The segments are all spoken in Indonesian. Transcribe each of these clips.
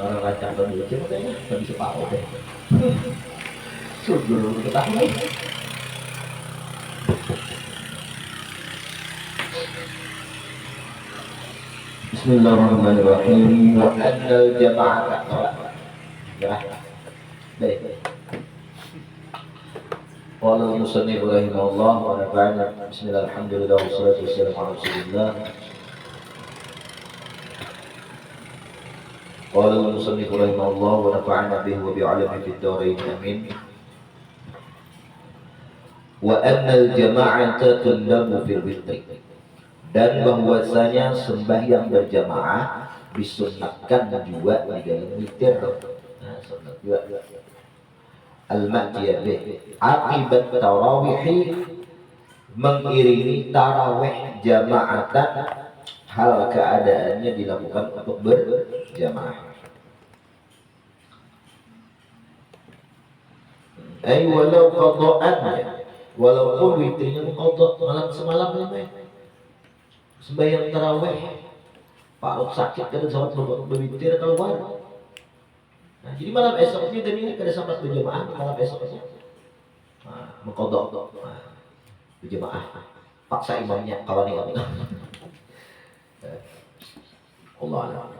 orang kacang dan lucu kayaknya nggak bisa tahu deh. Sujud dulu ketahui. Bismillahirrahmanirrahim. Wa annal jama'ata. Ya. Baik. Qala al-musannif rahimahullah wa nafa'ana bismillah alhamdulillah wassalatu wassalamu ala rasulillah. Qala al-musannif rahimahullah wa nafa'ana bihi wa bi'alamihi fid dharain amin. Wa annal jama'ata tullabu fil witri. Dan bahwasanya sembahyang berjamaah disunnahkan juga di dalam witir. Nah, sunnah juga. Al-ma'tiyah bih akibat tarawih, mengiringi tarawih jamaatan hal keadaannya dilakukan untuk berjamaah. Ay walau qada'an, walaupun witirnya qada malam semalam ini. Sembahyang tarawih, parut sakit kada sempat berwitir keluar. Nah, jadi malam esoknya dan ini kada sempat berjamaah malam esoknya. Nah, mengkodok, berjamaah. Paksa imamnya kawan imam. Allah Allah.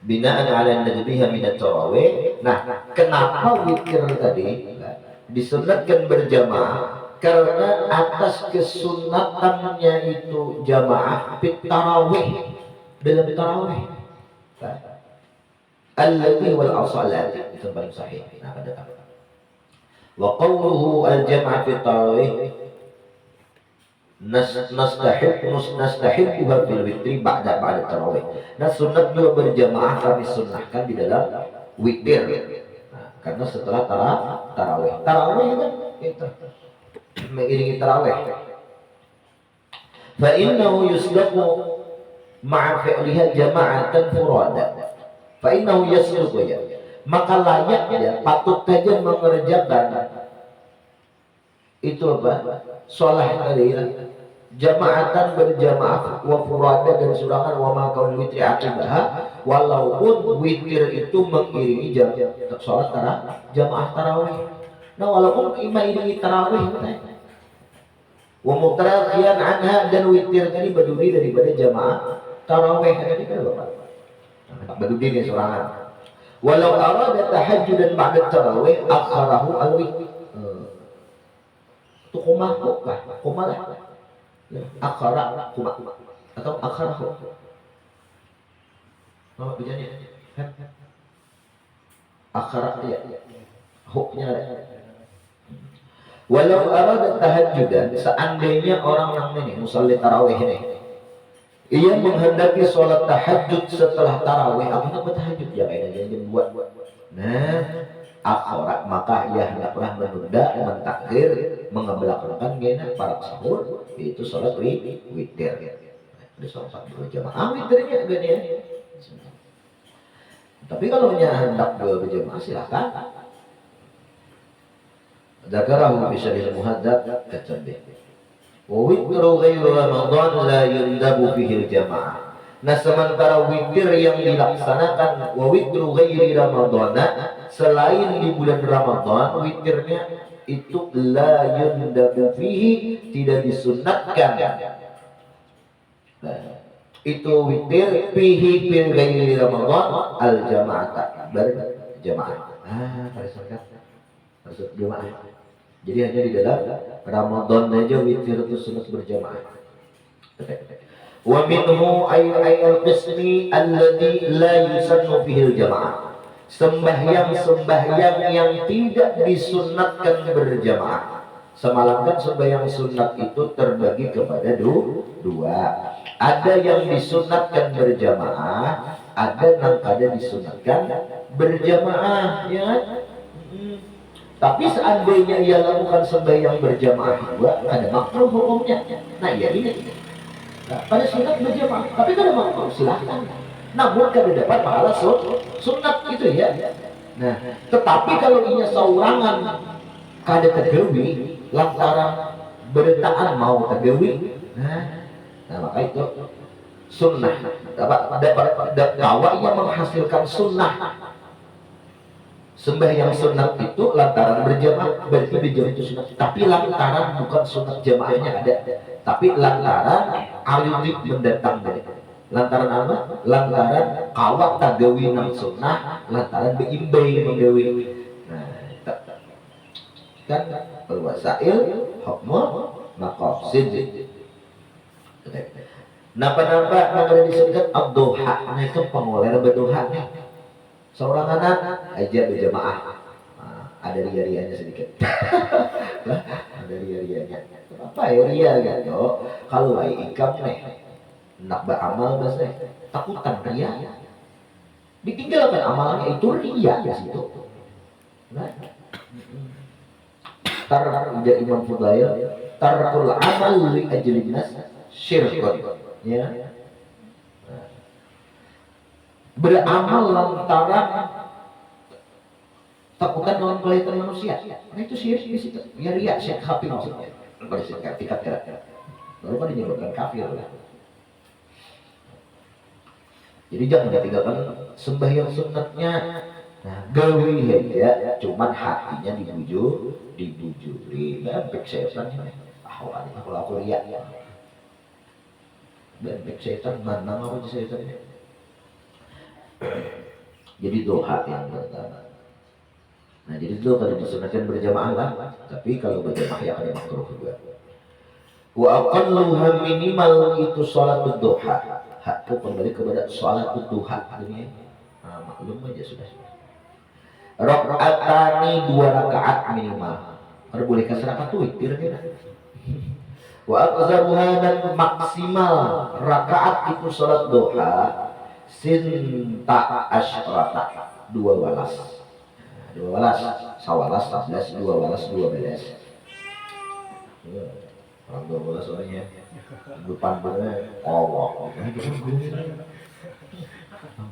Binaan ala nadbiha min at-tarawih. Nah, kenapa witir tadi disunatkan berjamaah? Karena atas kesunatannya itu jamaah fit tarawih, dalam tarawih. Alladhi wal asalati itu paling sahih. Nah, pada wa qawluhu al-jam'a fit tarawih nastahibbuha fil witri ba'da tarawih. Nah, sunat juga berjamaah kami sunnahkan di dalam witir. Nah, karena setelah tarawih. Tarawih kan itu mengiringi tarawih. Fa innahu yusdaqu ma'a fi'liha jama'atan furada. Fa innahu yasduqu ya. Maka layak ya, patut saja mengerjakan itu apa? Shalah tadi jama'atan berjamaah wa furada dan surangan wa ma kaul witri aqibah, walaupun witir itu mengiringi salat jamaah tarawih. Nah, walaupun imam iringi tarawih wa mutarafian anha, dan witir tadi berdiri daripada jamaah tarawih tadi kan Bapak. Berdiri di sorangan. Walau arada tahajjudan ba'da tarawih akharahu al-witr. Itu kumah kah? Kumah lah. Akhara kumah atau akharahu. Nama bejanya. Akhara dia. Huknya. Walau arada tahajjudan, seandainya orang yang ini musalli tarawih ini, ia menghendaki sholat tahajud setelah tarawih, apa nama tahajud ya kayaknya jangan buat. Nah, akhirat maka ia hendaklah menunda, mentakhir, mengebelakangkan gena para sahur, yaitu sholat witir. Ada sholat berjamaah witirnya gini ya. Tapi kalau hendak berjamaah silakan. Dzakarahu fi syarih al-muhaddab at-tanbih. Wa witru ghairu Ramadan la yundabu fihi al-jamaah. Nah, sementara witir yang dilaksanakan wa witru ghairi Ramadan, selain di bulan Ramadan, witirnya itu la yundabu fihi, tidak disunatkan. Nah, itu witir fihi fil ghairi Ramadan al-jamaah, berjamaah. Pada saat maksud jamaah. Jadi hanya di dalam Ramadan aja witir itu sunat berjamaah. Wa minhu ay al-qismi alladhi la yusannu fihi al-jamaah. Sembahyang yang tidak disunatkan berjamaah. Semalam kan sembahyang sunat itu terbagi kepada dua. Ada yang disunatkan berjamaah, ada yang kada disunatkan berjamaah, ya. Tapi seandainya ia lakukan sembahyang berjamaah juga, ada makruh hukumnya. Nah, ya ini. Nah, pada sunat berjamaah, tapi kalau makruh silahkan. Namun kada dapat pahala sunat gitu ya. Nah, tetapi kalau ia saurangan kada tegawi lantaran bertaan mau tegawi, nah maka itu sunnah. Dapat kawa ia menghasilkan sunnah Sembahyang sunat itu lantaran berjamaah berarti berjamaah itu sunat. Tapi lantaran bukan sunat jamaahnya ada, tapi lantaran alidik mendatang dari. Lantaran apa? Lantaran kawat tagawi nang sunnah, lantaran beimbai menggawi. Nah, kan wasail hukmu maqasid. Napa-napa yang disebutkan ad-duha, nah itu pengoler berdoa. Seorang anak aja berjamaah, ada ria-rianya sedikit. Ada ria-rianya. Apa ya ria gitu? Kalau ikam nih, nak beramal bahasa takutan ria. Ditinggalkan amalnya itu ria di situ. Nah, ida Imam Fudail, tarkul amal li ajlin nas syirkun. Ya. Beramal lantaran takutan dalam kelihatan manusia. Nah itu syirik di situ. Ya ria, syirik kafir maksudnya. Tingkat kira-kira. Lalu kan dinyebutkan kafir lah. Jadi jangan tinggalkan sembahyang sunatnya. Nah, gawi ya, cuman hatinya dibujuri. Bebek setan ini. Kalau aku ria ya. Bebek setan mana mau di setan ini. Jadi doa yang pertama. Nah jadi itu kalau disunatkan berjamaah lah, tapi kalau berjamaah ya ada makruh juga. Wa aqalluha minimal itu sholatul duha. Hakku kembali kepada sholatul duha ini. Nah, maklum aja sudah. Rakaatani 2 rakaat minimal. Kalau boleh kasih rakaat tuh kira-kira. Wa aqzaruha dan maksimal rakaat itu sholat duha. Sinta asyrata 2 walas. 2 walas, sawalas 14, 2 walas 12. Orang 12 orangnya depan bener Allah.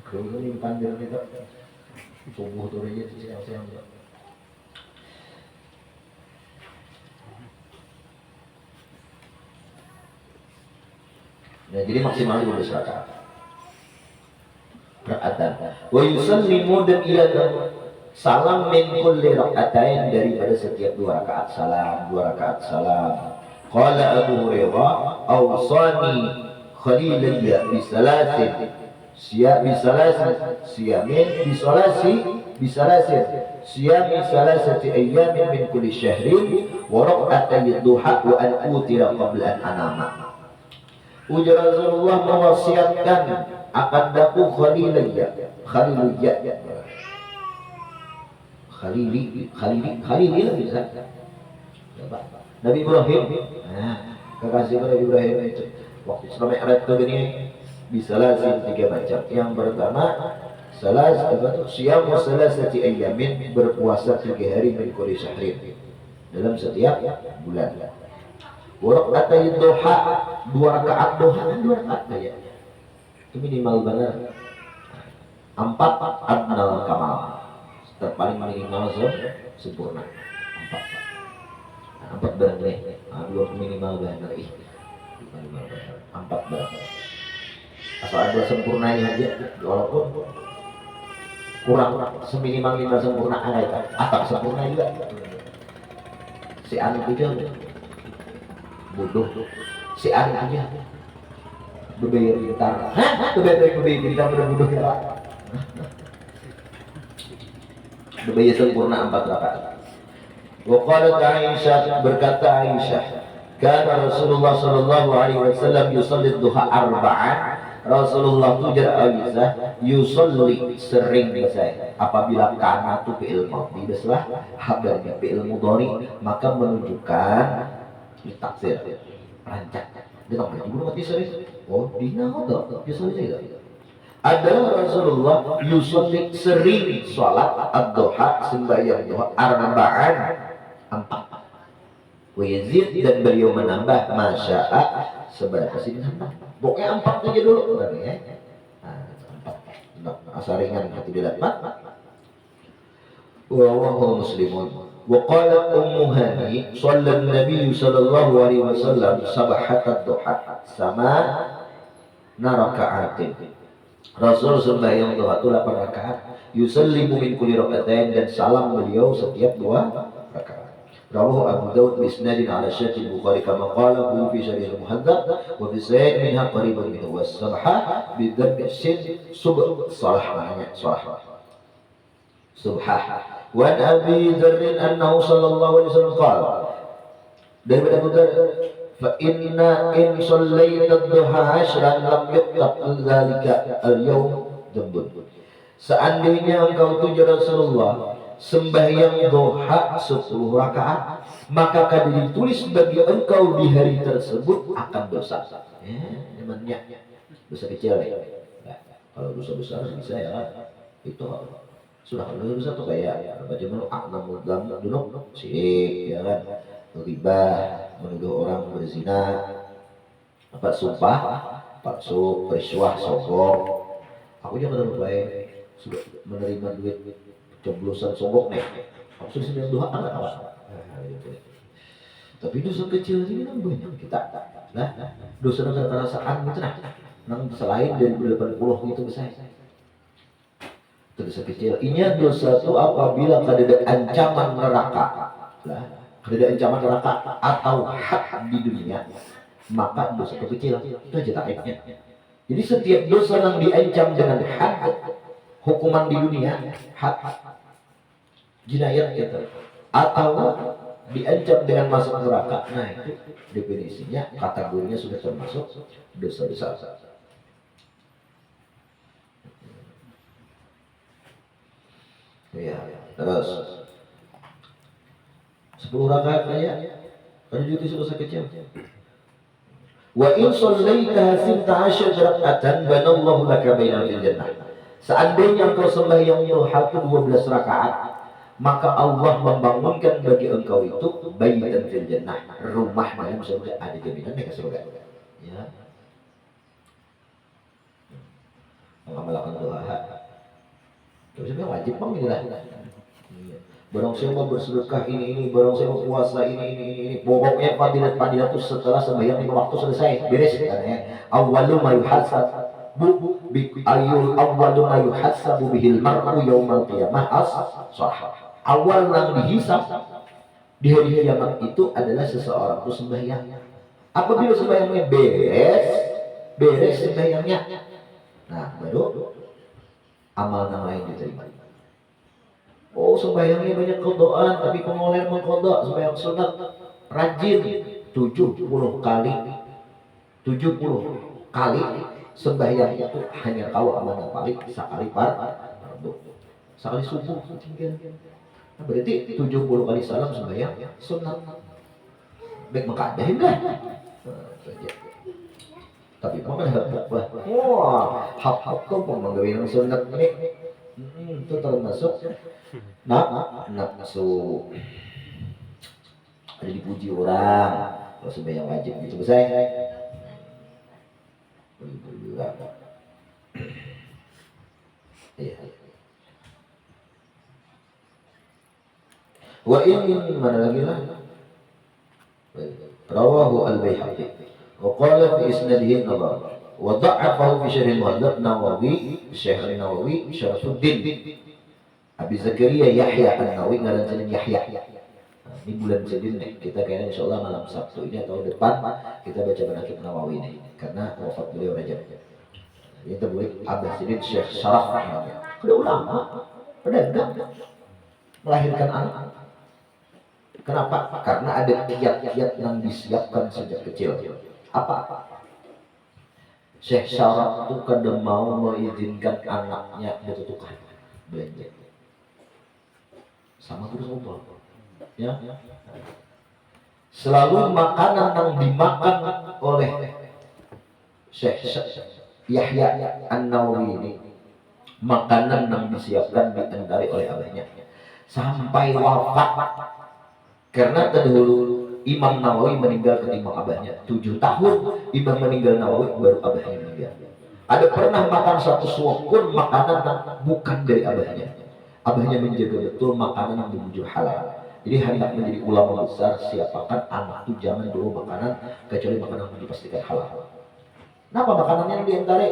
Kalau ini panjang kita subuh tuh aja siang-siang. Nah, jadi maksimal 12 rakaat. Rakaatan. Wa yusallimu dan ia salam min kulli rakaatain daripada setiap 2 rakaat salam, 2 rakaat salam. Qala Abu Hurairah awsani khalilayya bisalasin siyamin bisalasin siyami salasati ayyamin min kulli syahrin wa rak'atay duha wa an utira qabla an anama. Ujar Rasulullah mewasiatkan akan daku khaliliyah bisa. Nabi Ibrahim, kekasih Nabi Ibrahim itu waktu Isra Mi'raj begini bisa lazim 3 macam. Yang pertama siyam salasati ayyamin, berpuasa 3 hari min kulli syahrin dalam setiap bulan. Rak'atay duha 2 rakaat duha, 2 rakaat aja. Itu minimal banget. 4 adnal kamal, terpaling minimal sempurna. 4 berarti 2 minimal banget. 4 berarti asal ada sempurnanya aja, walaupun kurang seminimal 5 sempurna ada atau sempurna juga. Si anak itu bodoh, si anak aja bebayar pintar. Bebayar pintar bodoh ya. Bebayar sempurna 4 rakaat. Wa qalat Aisyah, berkata Aisyah, kana Rasulullah sallallahu alaihi wasallam yusalli duha 4. Rasulullah tujar Aisyah yusalli sering saya apabila kana tu fi'il madhi bislah habarnya fi'il mudhari maka menunjukkan ditaksir rancak dia tak boleh mati sering. Oh dina atau yusalli tidak adalah Rasulullah yusalli sering salat ad-duha sembahyang duha 4. Wa yazid dan beliau menambah masya'a seberapa sih nambah. Pokoknya 4 aja dulu kan ya. Nah, 4. Asal ringan hati didapat. Wa muslimun. Wa qala ummu hani shalla an-nabiy sallallahu alaihi wasallam sabahat ad-duha sama naraka'atin. Rasul sembahyang duha itu 8 rakaat. Yusallimu min kulli rakaatain, dan salam beliau setiap 2 rakaat. Rawahu Abu Dawud bi isnadin ala syarh Bukhari kama qala fi syarh al-Muhadzab wa fi sahih minha qariban minhu was-sabha bi dhamm sin subh salah namanya salah subhah. Wa Abi Dzar annahu sallallahu alaihi wasallam qala, dari Abu Dzar, fa inna in shallaita ad-duha 'ashran lam yuktab dzalika al-yawm dzambun. Seandainya engkau tuju Rasulullah sembahyang duha 10 rakaat, maka akan ditulis bagi engkau di hari tersebut akan dosa. Namanya dosa kecil ya. Nah, kalau dosa besar bisa ya itu sudah dosa besar tuh kayak baca menu aknamul dunub syirik ya kan, riba, menuduh orang berzina, apa sumpah palsu, rishwah, sogok. Aku jangan terlalu baik sudah menerima duit coblosan sogok nih, aku sudah sembilan doa enggak apa. Tapi dosa kecil ini kan banyak kita. Nah, dosa dengan perasaan itu nah, selain dari 80 itu besar. Itu dosa kecil. Ini dosa itu apabila ada ancaman neraka. Nah, ada ancaman neraka atau hak di dunia, maka dosa kecil itu aja taibnya. Jadi setiap dosa yang diancam dengan hak, hukuman di dunia, hak jinayat gitu, atau diancam dengan masuk neraka, nah itu definisinya, kategorinya sudah termasuk dosa besar. Ya, terus 10 rakaat ya, ada juga dosa kecil. Wa in shallaita 17 raka'atan banallahu laka bainan fil jannah. Seandainya engkau sembahyang duha 12 rakaat, maka Allah membangunkan bagi engkau itu baitan fil jannah, rumah dalam surga, ada jaminan ke surga. Ya. Mengamalkan doa. Terus wajib pemilah. Barang saya mau bersedekah ini, barang saya mau puasa ini. Pokoknya fadilat itu setelah sembahyang 5 waktu selesai, beres katanya. Awwalu ma yuhasabu awwalu ma yuhasabu bihil mar'u yaumal qiyamah as-shalah. Awal yang dihisab di hari kiamat itu adalah seseorang itu sembahyang. Apabila sembahyangnya beres sembahyangnya, nah baru amal yang lain diterima. Oh, sembahyangnya banyak qadaan, tapi pengoler mengqada sembahyang sunat rajin 70 kali. 70 kali sembahyang itu hanya kau amanah paling sekali fardu. Sekali subuh tinggal. Nah, berarti 70 kali salam sembahyang sunat. Baik maka ada enggak? Tapi makan hak lah. Wah, hak tuh pemanggawi yang sunat ini. Itu termasuk nafsu, ada dipuji orang kalau sembahyang wajib gitu besar. Iya. Wa in mana lagi lah? Rawahu al-Baihaqi wa qala fi isnadihi nadhar wa dha'afahu fi syarh al-Muhadzab Nawawi, Syekh Nawawi Syarafuddin Abi Zakaria Yahya An-Nawawi, ngaranceun Yahya. Nah, ini bulan Sidin nih, kita kayaknya insyaallah malam Sabtu ini atau depan kita baca Manaqib Nawawi nih, karena wafat beliau Rajab. Ini terbuat Abah Sidin Syekh Syaraf namanya. Udah ulama, pedagang, melahirkan anak. Kenapa? Karena ada kiat-kiat yang disiapkan sejak kecil. Apa? Syekh Syaraf itu kadang mau mengizinkan anaknya bertutukan belanja sama terus ngobrol, ya. Selalu makanan yang dimakan oleh Syekh Yahya An-Nawawi ini, makanan yang disiapkan diandari oleh abahnya sampai wafat. Karena terdahulu Imam Nawawi meninggal ketimbang abahnya 7 tahun. Imam meninggal Nawawi baru abahnya meninggal. Ada pernah makan satu suap pun makanan yang bukan dari abahnya. Abahnya menjaga betul makanan yang dibujuk halal. Jadi hendak menjadi ulama besar, siapakan anak itu jangan dulu makanan kecuali makanan yang dipastikan halal. Kenapa makanannya yang diantara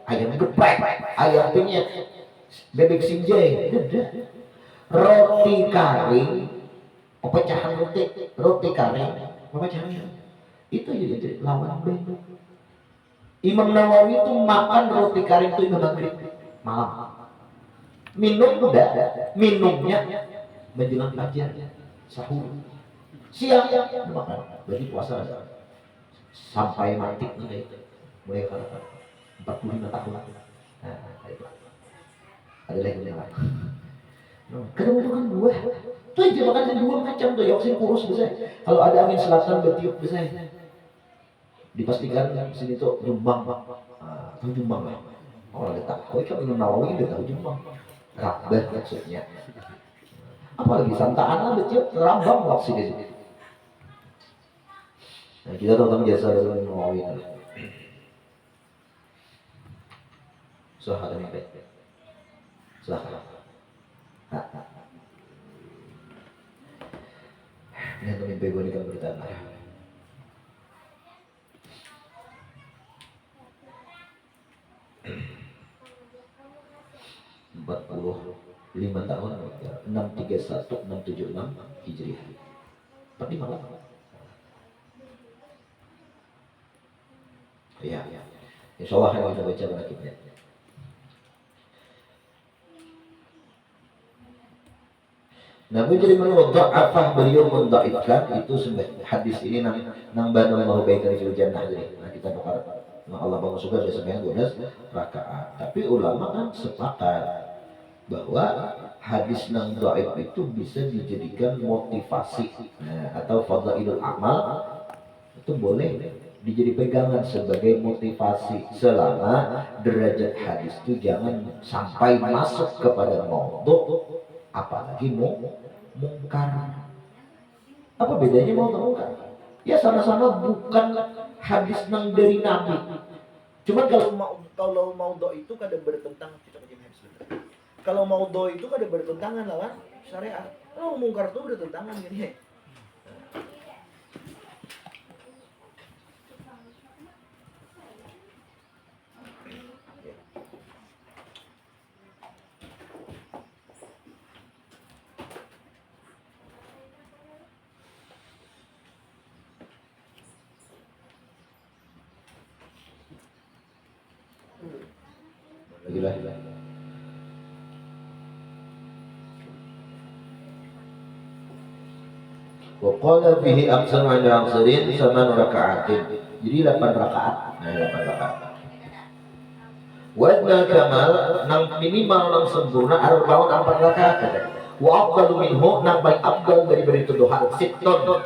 ayam geprek, ayam penyet, bebek sinjai, roti kari, pecahan roti kari, pecahan itu jadi lawan bebek. Imam Nawawi itu makan roti kari itu maghrib malam. Minum udah, minumnya menjelang fajar, sahur, siang makan, berarti puasa sampai mati mulai 45 tahun. Nah, itu ada lagi yang lain. Kadang itu kan buah, tuh aja makan dua macam tuh, yang sini kurus besar. Kalau ada angin selatan bertiup besar, dipastikan sini tuh Jombang, tahu Jombang lah. Oh, ada tak, kau kan Imam Nawawi udah tahu Jombang, Rabah maksudnya. Apalagi Santa Ana bertiup Rambang maksudnya. Nah, kita tahu tentang jasa dari Imam Nawawi. Sahabat ini, sahabat. Ini yang mimpi gue di kamar tanah. 45 tahun, 631, 676 Hijriah. 45. Ya, insya Allah yang kita baca berakibnya. Nabi jadi menurut dha'afah, beliau mendaifkan itu hadis ini nang banallahu baikal fil jannah. Nah, kita bakal Allah bangun surga dia sembahyang 12 rakaat. Tapi ulama kan sepakat bahwa hadis nang dhaif itu bisa dijadikan motivasi, atau fadhailul amal, itu boleh dijadi pegangan sebagai motivasi selama derajat hadis itu jangan sampai masuk kepada maudhu, apalagi mungkar. Apa bedanya mau mungkar? Ya sama-sama bukan hadis nang dari Nabi. Cuman kalau maudhu itu kadang bertentangan, kita baca hadis sebentar. Kalau maudhu itu kadang bertentangan lawan syariat. Oh, mungkar itu bertentangan gini. Waqala fihi aksar an aksarin sama raka'atin. Jadi 8 rakaat. Nah, 8 rakaat. Wadna kamal nang minimal nang sempurna arbaun 4 rakaat. Wa afdalu minhu nang paling afdal daripada itu duha sittun 6.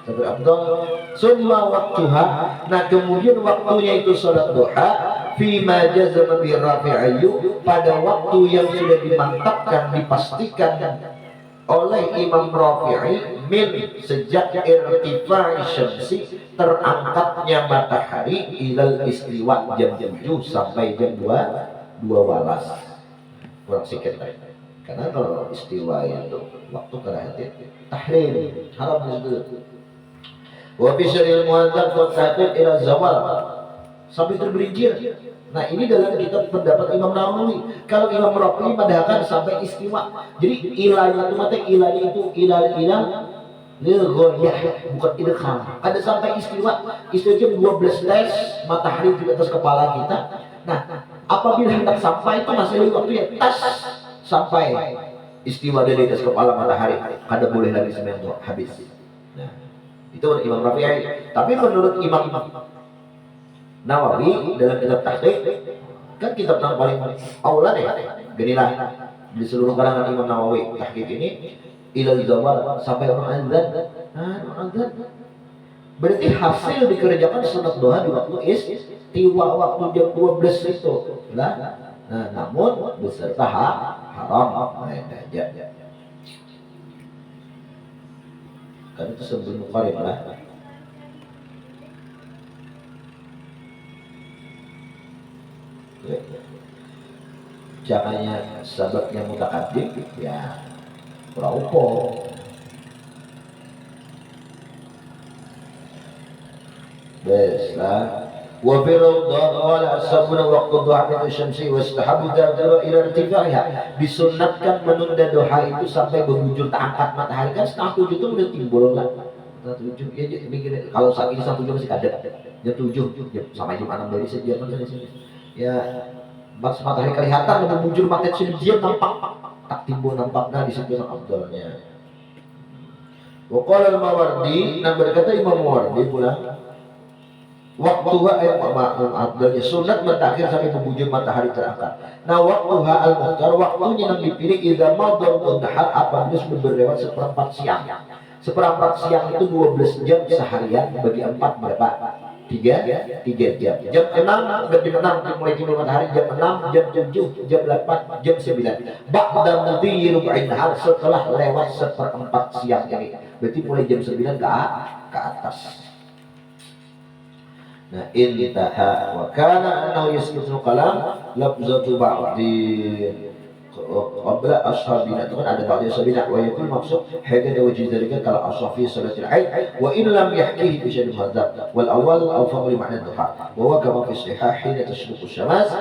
Tapi afdal summa waktuha. Nah, kemudian waktunya itu salat duha fima jazama bi Rafi'i, pada waktu yang sudah dimantapkan, dipastikan oleh Imam Rafi'i min sejak irtifa'i syamsi, terangkatnya matahari, ilal istiwa jam 7 sampai jam 2 walas, kurang sedikit karena kalau istiwa itu waktu kerahatin tahrim haram itu. Wa bisyaril muadzab wa ta'tid ila zawal, sampai terbelincir. Nah, ini dalam kitab pendapat Imam Nawawi. Kalau Imam Rafi'i madhakan sampai istiwa. Jadi ilahnya itu mati, ilahnya itu ilah lilghayah, bukan idkhal. Ada sampai istiwa. Istiwa jam 12 tes matahari di atas kepala kita. Nah, apabila hendak sampai itu masih ada waktu ya tas sampai istiwa dari atas kepala matahari. Kada boleh lagi sembahyang itu habis. Nah, itu Imam Rafi'i. Tapi menurut Imam Nawawi dalam kitab tahqiq, kan kitab yang paling aula deh, ginilah di seluruh kalangan Imam Nawawi tahqiq ini ilal zawal sampai orang azan. Azan berarti hasil dikerjakan sunat duha di waktu istiwa, waktu jam 12 itu lah. Nah, namun beserta haram aja. Kan itu sebelum qarib lah. Jangannya sababnya mutaqaddim ya raupo. Bes lah Wa fi rawdah qala as-sabuna waqtu duha min syamsi wastahabu dzakara ila irtifaiha. Disunnatkan menunda duha itu sampai berbujur terangkat matahari, kan setengah 7 itu udah timbul kan. Setengah 7 ya mikir kalau saat ini setengah 7 masih kadet. Jam 7 jam sama jam 6 dari sejam kan di sini. Ya pas matahari kelihatan berbujur makin sejam nampak tak timbul nampaknya di situ afdalnya. Wa qala al-Mawardi, dan berkata Imam Mawardi pula waktuha afdalnya sunat berakhir sampai berbujur matahari terangkat. Nah waktuha al-muhtar, waktunya yang dipilih idza madar mudhar apabila sudah berlewat seperempat siang. Seperempat siang itu 12 jam seharian, bagi 4 berapa? 3 jam. Jam 6 mulai timbul matahari, jam 6, jam 7, jam 8, jam 9. Ba'da mudhi rubu'in nahar, setelah lewat seperempat siang ini. Berarti mulai jam 9 ke atas. Nah, intaha wa kana annahu yasqutu kalam lafzatu ba'di qabla ashabina, itu kan ada ba'di ashabina wa yakul maksud hadda wajh dzalika kal ashafi salatil aid wa in lam yahkihi bi syadid hadzab wal awwal awfaq li ma'na duha wa huwa kama fi sihah hina tashruqu asy-syams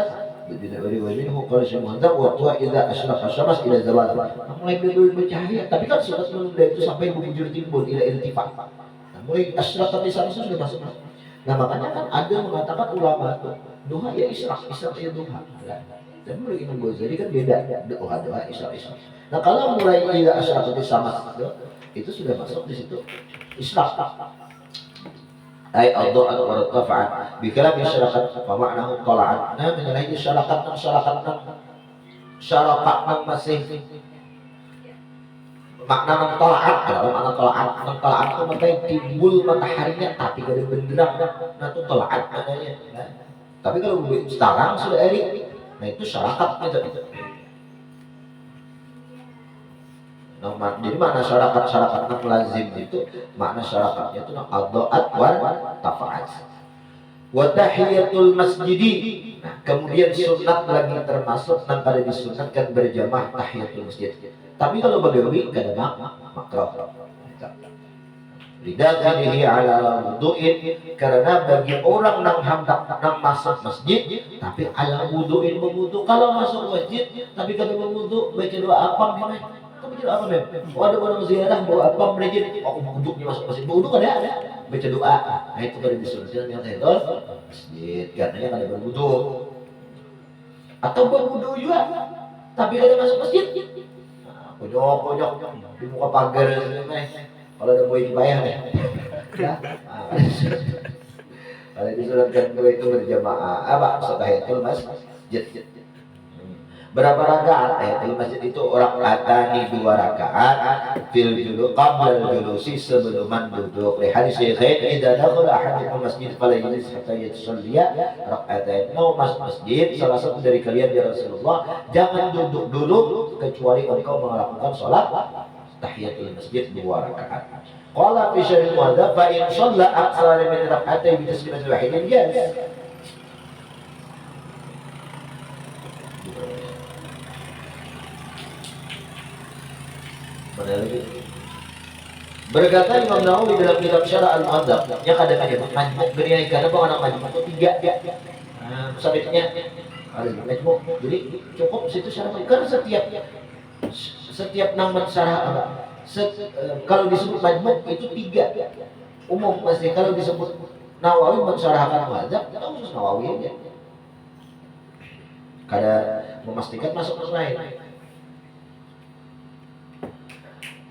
bidawari wa minhu qala syamsu hadzab wa huwa idza ashraqa asy-syams ila zawal. Mulai bercahaya, tapi kan sunat menunda itu sampai bujur timbul ila irtifa. Nah, mulai asyraqat asy-syams sudah masuk. Nah makanya kan ada mengatakan ulama tuh duha ya isyraq ya duha. Dan mulai Imam Ghazali kan beda doa isyraq. Nah kalau mulai ila asyraq sama itu sudah masuk di situ isyraq. Ai adha'at wa rafa'at bi kalam isyraqat fa ma'nahu tala'at. Nah mengenai isyraqat masih makna tolaat, kalau makna tolaat itu makanya timbul mataharinya tapi gak ada benderang, nah itu tolaat maknanya. Nah, tapi kalau sekarang sudah erik, nah itu syarakat gitu. Nah, jadi makna syarakat yang lazim itu makna syarakatnya itu adha'at wa tafa'at. Wa tahiyatul masjidi. Nah, kemudian sunat lagi termasuk yang pada disunatkan berjamaah tahiyatul masjid. Tapi kalau bagawi kada makruh. Lidatihi ala wudu'in, karena bagi orang nang hendak nang masuk masjid tapi ala wudu'in berwudu. Kalau masuk masjid tapi kada berwudu, baca doa apa memang? Kau baca doa apa memang? Oh, ada orang ziarah bawa apa masjid? Oh, wuduknya masuk masjid. Wudu kada ada. Baca doa. Nah, itu kada disunatkan yang tahiyatul masjid, karena kada berwudu. Atau berwudu juga tapi kada masuk masjid. Pojok di muka pagar kalau ada buah bayar ya. Kalau disuratkan dua itu berjamaah apa tahiyatul masjid. Berapa rakaat tahiyatul masjid itu? Orang atani 2 rakaat fil julu qabla julusi, sebelum duduk. Li hadis Syekhain idza dakhala ahadukum masjid fala yajlis hatta yusalliya rak'atain. Mau masuk masjid salah satu dari kalian ya Rasulullah, jangan duduk dulu kecuali engkau melakukan salat tahiyatul masjid 2 rakaat. Qala fi syarih muadzab fa in shalla aktsara min rak'atain bi tasbihatin wahidin jaz. Berkata Imam Nawawi dalam kitab Syarah Al-Muadzab, yang kadang-kadang majmuk beri karena anak majmuk itu 3. Nah, sabitnya ada majmuk. Jadi cukup situ syarah, karena setiap nama syarah apa? Kalau disebut majmuk itu 3 umum pasti. Kalau disebut Nawawi mensyarahkan Muadzab, kita khusus Nawawi aja. Kada memastikan masuk lain.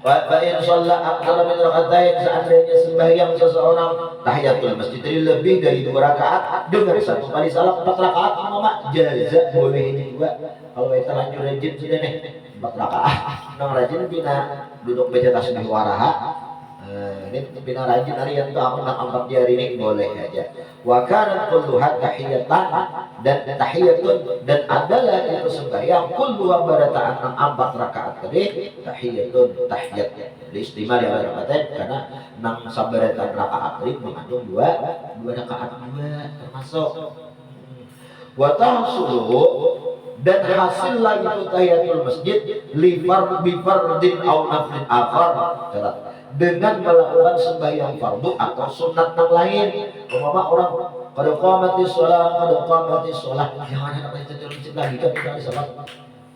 Fa'in sholat aktsara min rak'atain, seandainya sembahyang seseorang tahiyatul masjid lebih dari 2 rakaat dengan 1 kali salam 4 rakaat mama jaza, boleh ini juga. Kalau kita lanjut rajin sudah nih 4 rakaat. Nang rajin bina duduk baca tasbih waraha. Ini bina rajin harian itu aku nak 4 jari ini boleh aja. Wa kana kulluha tahiyatan, dan tahiyatun, dan adalah itu sembahyang kulluha barataan 4 rakaat tadi tahiyatun tahiyat. Istimal ya rakaat karena nang sabaratan rakaat tadi mengandung 2 rakaat juga termasuk. Wa tahsulu, dan hasil lagi itu tahiyatul masjid li fardin aw naflin akhar, dengan melakukan sembahyang fardu atau sunat yang lain. Umpama orang qad qamatis shalah. Jangan anak kita terus lagi kan kita salat.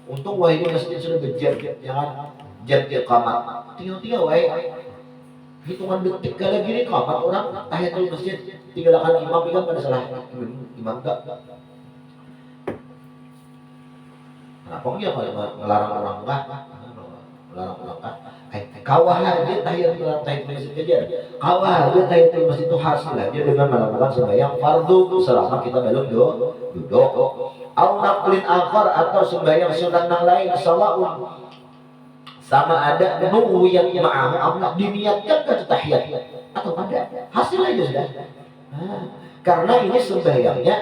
Untung wah ini masjid sudah bejat, jangan jam iqamah. Tinggal wae. Hitungan detik kalau gini kapan orang tahiyatul masjid tinggalkan imam kan pada salah imam enggak. Kenapa dia kalau melarang orang enggak? Melarang orang enggak. Kawah dia tahiyatul masjid aja. Kawah dia tahiyatul masjid itu hasil dia dengan melakukan sembahyang fardu selama kita belum duduk. Au naqlin akhar atau sembahyang sunat yang lain sawaun sama ada nuwiyat ma'ahu amna diniatkan ke tahiyat atau ada hasil aja sudah. Karena ini sembahyangnya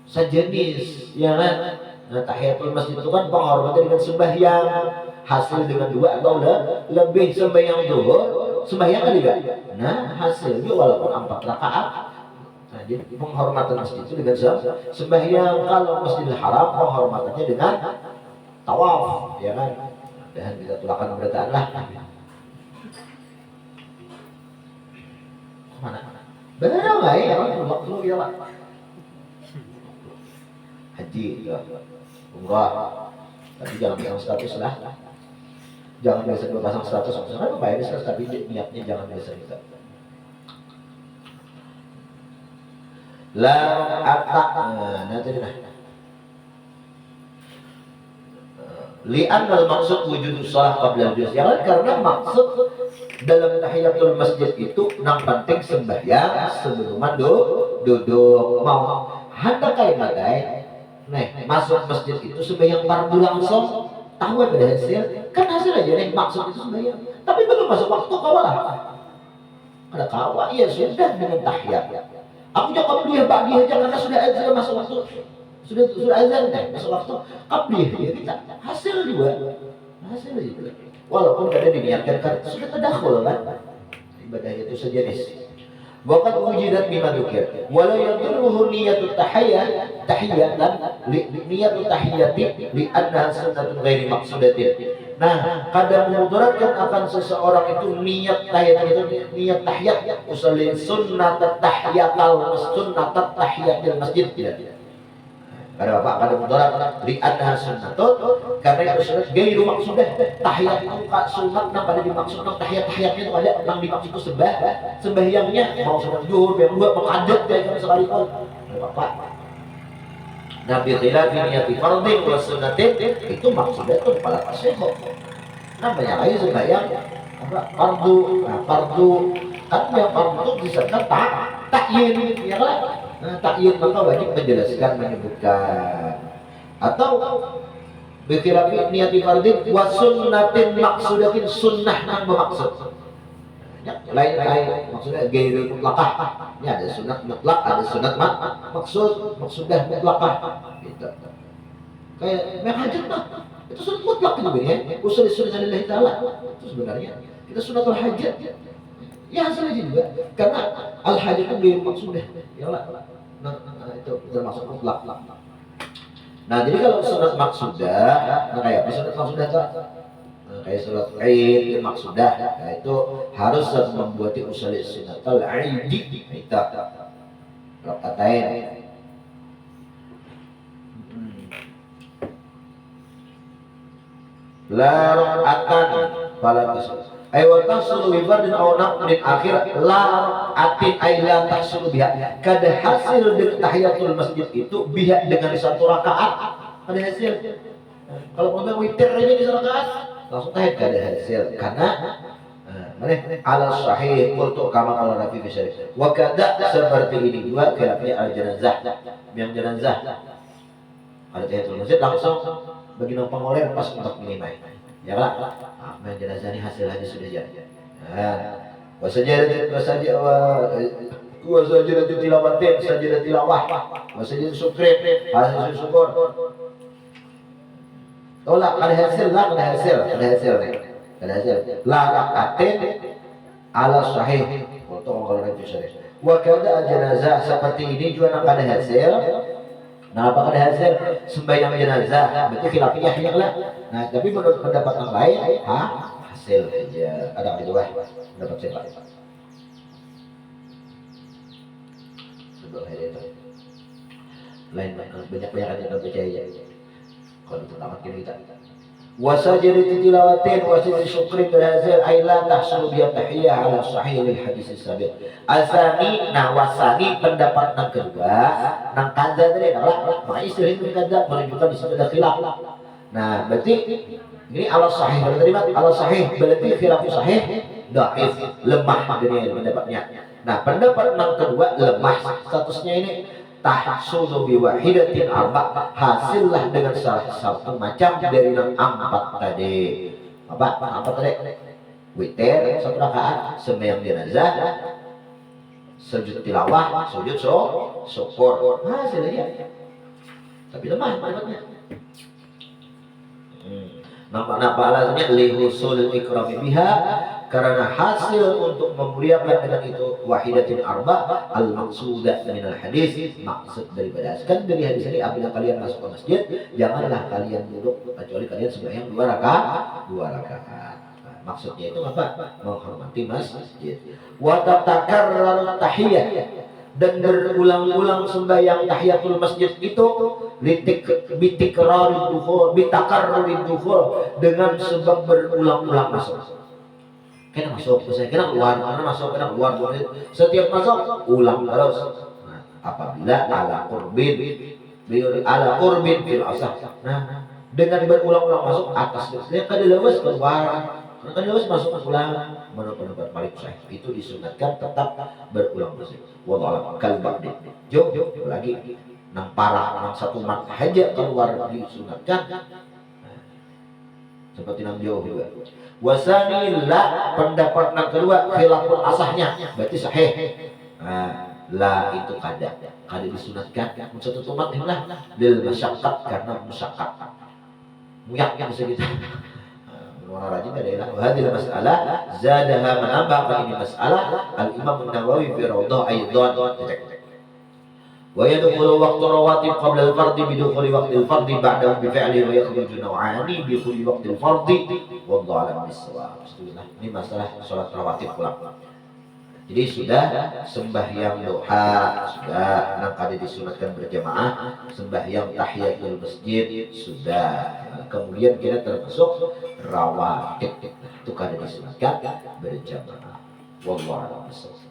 sejenis ya kan. Tahiyatul masjid itu kan penghormatan dengan sembahyang, hasil dengan 2 atau lebih sembahyang zuhur, sembahyang kan juga. Nah, hasilnya walaupun 4 rakaat. Nah, jadi penghormatan masjid itu dengan sembahyang. Kalau Masjidil Haram penghormatannya dengan tawaf, ya kan. Dan kita tulakan pemberitaan lah. Mana? Benar nggak ya? Waktu ya lah. Haji, ya. Umrah. Tapi jangan pasang status lah. Jangan biasa pasang status. Maksudnya apa ya? Tapi niatnya jangan biasa kita. La atak. Nanti dah. Li'anal maksud wujud shalah qabla al-juz. Ya kan karena maksud dalam tahiyatul masjid itu nang penting sembahyang sebelum duduk. Mau hendak kayak badai. Nah, masuk masjid itu sembahyang fardu langsung. Tahu pada hasil? Kan hasil aja nih maksud itu sembahyang. Tapi belum masuk waktu kawalah. Ada kawal ya sudah dengan tahiyat. Aku jangan beli bagi aja karena sudah masuk waktu. Sudah azan kan masuk waktu qabliyah ya kita hasil juga walaupun kadang diniatkan kan sudah tadakhul kan ibadah itu sejenis waqad wujidat bima dzukir wala yadurruhu niyatut tahiyatan niyatut tahiyati li annaha sunnatun ghairi maqsudatin. Nah, kadang memudaratkan akan seseorang itu niat tahiyat usulin sunnat tahiyatil masjid tidak. Karena Bapak kada mudarat li'annaha sunnatun karena itu sunat gairu maksudah tahiyat itu sunat nang pada dimaksud nang tahiyatnya itu ada nang dimaksud itu sembahyangnya mau sembahyang zuhur yang dua mengajak dia sekali pun Bapak Nabi khilafi niyati fardhin wa sunnatin itu maksudnya itu kepala tasyahud namanya lagi sembahyang apa fardu kan yang fardu itu disertai takyin ya kan. Nah, takyid maka wajib menjelaskan menyebutkan atau berkirapi niati fardhin wa sunnatin maksudatin sunnah yang bermaksud ya, lain maksudnya gairul mutlaqah ini ada sunat mutlak ada sunat maksudah mutlaqah gitu kayak menghajat mah itu sunat mutlak itu ya usul lillahi ta'ala itu sebenarnya kita sunatul hajat ya hasil aja juga karena al hajat itu gairul maksudah ya lah. Nah, itu termasuk mutlak. Nah, jadi kalau sunat maksudah, nah kayak sunat maksudah tuh, kayak surat Aid maksudah, nah itu harus membuat usul sunatul Aidi kita rakatain. La rakaatan fala tasawuf. Ayo tasulu wifardin aw naqlin akhir la atin ay la tasulu biha kada hasil dengan tahiyatul masjid itu biha dengan 1 rakaat ada hasil. Kalau mau witir ini di 1 rakaat langsung tahiyat kada hasil karena ala sahih qultu kama qala Nabi bisyari wa kada seperti ini juga khilafnya al janazah yang janazah ada tahiyatul masjid langsung bagi numpang oleh pas untuk menimai ya kan main jenazah ini hasil hadis sudah jadi wasajadat tilawatin sajadat tilawah wasajadat syukrin hasil syukur tolak ada hasil la rakatin ala sahih untuk kalau itu sahih wa kada jenazah seperti ini juga nak ada hasil. Nah, apakah ada hasil sembahyang jenazah? Berarti khilafiyah ya lah. Nah, tapi menurut pendapat yang lain, hasil aja. Ada kedua pendapat siapa? lain banyak yang percaya kalau itu tamat kita wasajid tilawatin wasajid syukrin berhasil aila tahsulu biya tahiyah ala sahih lil hadis sabiq asani nah wasani pendapat yang kedua nang kaza tadi adalah ma'istilah itu kaza menunjukkan di situ ada khilaf. Nah berarti ini ala sahih berarti ala sahih berarti khilaf sahih dhaif lemah dunia pendapatnya. Nah pendapat yang kedua lemah statusnya ini tahsulu bi wahidatin arba hasillah dengan salah satu macam dari yang empat tadi. Apa tadi? Witir satu rakaat, sembahyang jenazah, sujud tilawah, sujud syukur. Hasilnya. Tapi lemah pendapatnya. Nampak alasannya lihusul ikrami biha karena hasil untuk memuliakan dengan itu wahidatin arba al maqsudah min al hadis maksud daripada kan dari hadis ini apabila kalian masuk ke masjid janganlah kalian duduk kecuali kalian sembahyang dua rakaat. Nah, maksudnya itu apa? Menghormati masjid. Wa tatakarrar tahiyah dan berulang-ulang sembahyang tahiyatul masjid itu bitakarrurid dukhul dengan sebab berulang-ulang masuk. Kena masuk, saya kena keluar, kena keluar. Setiap masuk, ulang terus. Nah, apabila ala qurbin fil asah. Nah, dengan berulang-ulang masuk atas dia kada lewas keluar. Kada lewas masuk ulang. Menurut pendapat paling sahih itu disunatkan tetap berulang masuk. Wallahu kalbak deh. Jauh lagi nang parah nang satu mat aja keluar disunatkan. Seperti nang jauh juga. Wasani la pendapat yang kedua khilaful asahnya berarti sahih. Nah, la itu kada disunatkan satu tumat lah lil masyaqqat karena musyaqqat. Muyak yang bisa kita. Warna rajin adalah hadil masalah zadaha menambahkan ini masalah al-Imam An-Nawawi fi Rawdah aidan. Wa yadkhulu waqtu rawatib qabla al-fardh bidukhuli waqti al-fardh ba'dahu bi fi'li wa yakhruju naw'ani bi kulli waqti al-fardh wallahu a'lam bis-shawab. Ini masalah salat rawatib pulang. Jadi sudah sembahyang duha, sudah nang disunatkan berjamaah, sembahyang tahiyatul masjid sudah. Kemudian kita termasuk rawatib itu kada disunatkan berjamaah. Wallahu a'lam bis-shawab.